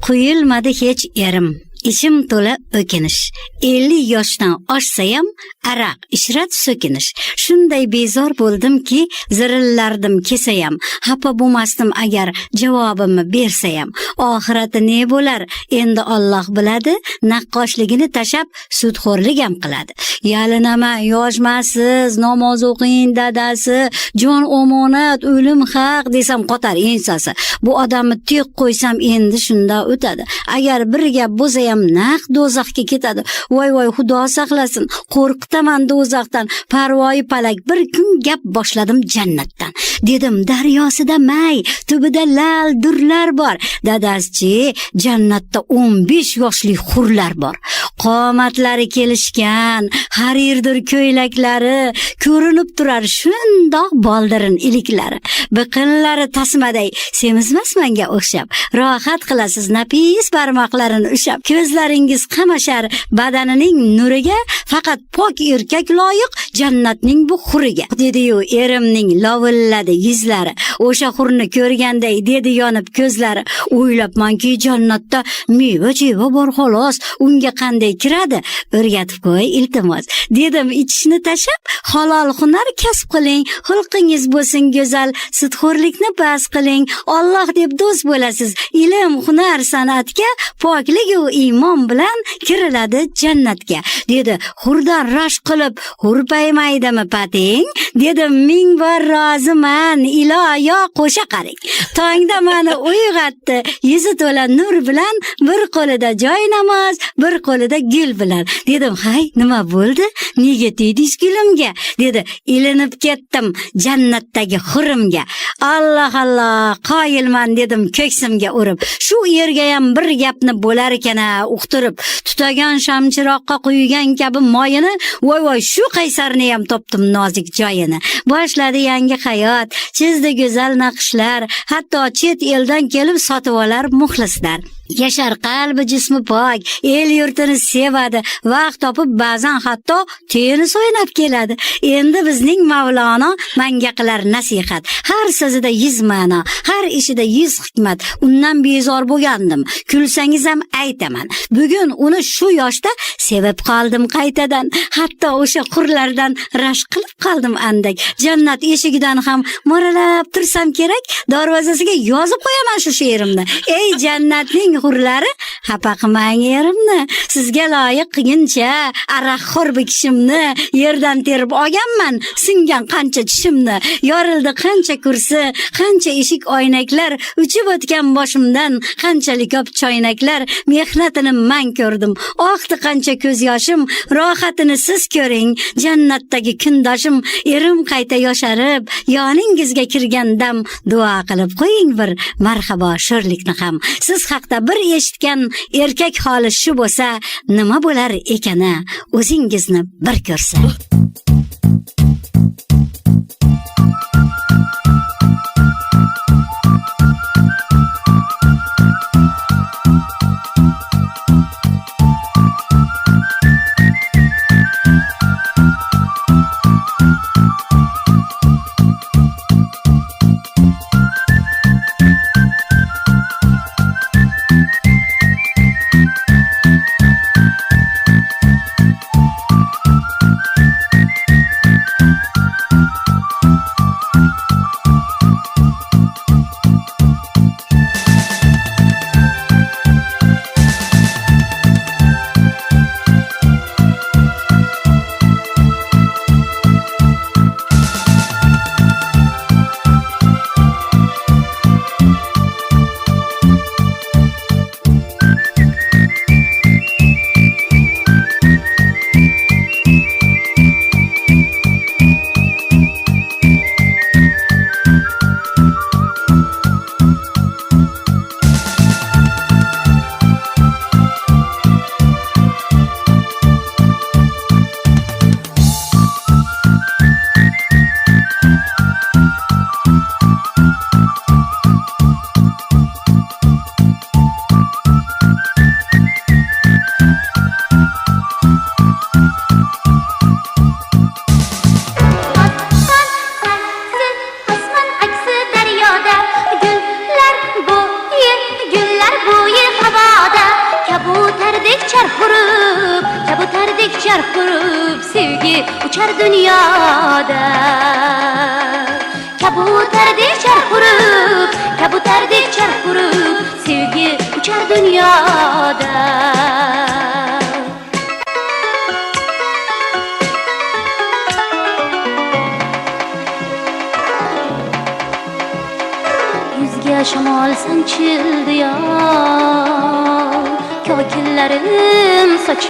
Quyilmadi hech erim, ichim to'la o'kinish. 50 yoshdan oshsayam araq ishrat so'kinish. Shunday bezor bo'ldimki, zirillardim kesayam. Xafa bo'lmasdim agar javobimni bersayam. Oxirati ne bo'lar? Endi Alloh biladi. Naqqoshligini tashab sudxo'rlik ham qiladi. Yalinama, yoshmasiz, namoz o'qing dadasi, jon omonat, o'lim haq desam qotar ensasi. Bu odamni tek qo'ysam endi shunda o'tadi. Agar bir gap bo'lsa ham naq do'zaxga ketadi. Voy Xudo saqlasin. Qo'rqitaman do'zaxdan. Parvoyi palak bir kun gap boshladim jannatdan. Dedim daryosida may, tubida lal durlar bor. Dadaschi, jannatda 15 yoshli hurlar bor. Qomatlari kelishgan, harirdir ko'ylaklari, ko'rinib turar shundoq boldirin iliklari. Biqinlari tasmaday semizmas menga o'xshab. Rohat qilasiz nafis barmoqlarini ushab. Ko'zlaringiz qamashar badanining nuriga, faqat pok erkak loyiq jannatning bu huriga. Dedi-yu erimning lovilladi yuzlari. O'sha hurni ko'rganday dedi yonib ko'zlari. O'ylabmanki jannatda meva-cheva bor xolos. Unga qanday kiradi? O'rgatib qo'y iltimos. Dedim ichishni tashab, halol hunar kasb qiling. Xulqingiz bo'lsin go'zal, sudxo'rlikni bas qiling. Alloh deb do'st bo'lasiz. Ilm, hunar, san'atga, poklik va iymon bilan kiriladi jannatga. Dedi, hurdan rash qilib, hurpaymaydimi pating? Dedim, ming bor roziman, iloyo qo'sha qaring. Tongda meni uyg'otdi, yuzi to'la nur bilan, bir qo'lida joy namoz, bir qo'lida gul bilan. Dedim, hay, nima bo'ldi? Nega tegdingiz gulimga? Dedi, ilinib ketdim jannatdagi xurimga. Alloh Allah, qoyilman dedim ko'ksimga urib. Shu yerga ham bir gapni bo'lar ekan uqtirib, tutagan shamchiroqqa quygan kabi moyini, voy shu qaysarni ham topdim nozik joyini. Boshladi yangi hayot, chizdi go'zal naqshlar, hatto chet eldan kelib sotib olar muxlislar. Yashar qalbi jismi pok, el yurtini sevadi, vaqt topib ba'zan hatto tenis o'ynab keladi. Endi bizning Mavlono menga qilar nasihat. Har so'zida 100 ma'no, har ishida 100 hikmat. Undan bezor bo'lgandim. Kulsangiz ham aytaman. Bugun uni shu yoshda sevib qoldim qaytadan. Hatto o'sha qurlardan rash qilib qoldim andak. Jannat eshigidan ham mo'ralab tursam kerak, darvozasiga yozib qo'yaman shu she'rimni. Ey jannatning hurlari, xafa qilmang erimni. Sizga loyiq qilguncha araqxo'r kishimni yerdan terib olganman, singan qancha tishimni. Yorildi qancha kursi, qancha eshik oynaklar, uchib o'tgan boshimdan qanchalik ko'p choynaklar. Mehnatini men ko'rdim, oqdi qancha ko'z yoshim, rohatini siz ko'ring. Jannatdagi kundoshim, erim qayta yosharib, yoningizga kirgandam duo qilib qo'ying bir marhabo sho'rlikni ham. Siz haqda bir eshitgan erkak holi shu bo'lsa, nima bo'lar ekana, o'zingizni bir ko'rsa. Gullar bo'yi havo charx urib sevgi uchar dunyoda. Kabutardek charx urib, kabutardek charx urib sevgi uchar dunyoda. Yuzga shamol sanchildi yo, kokillarim soch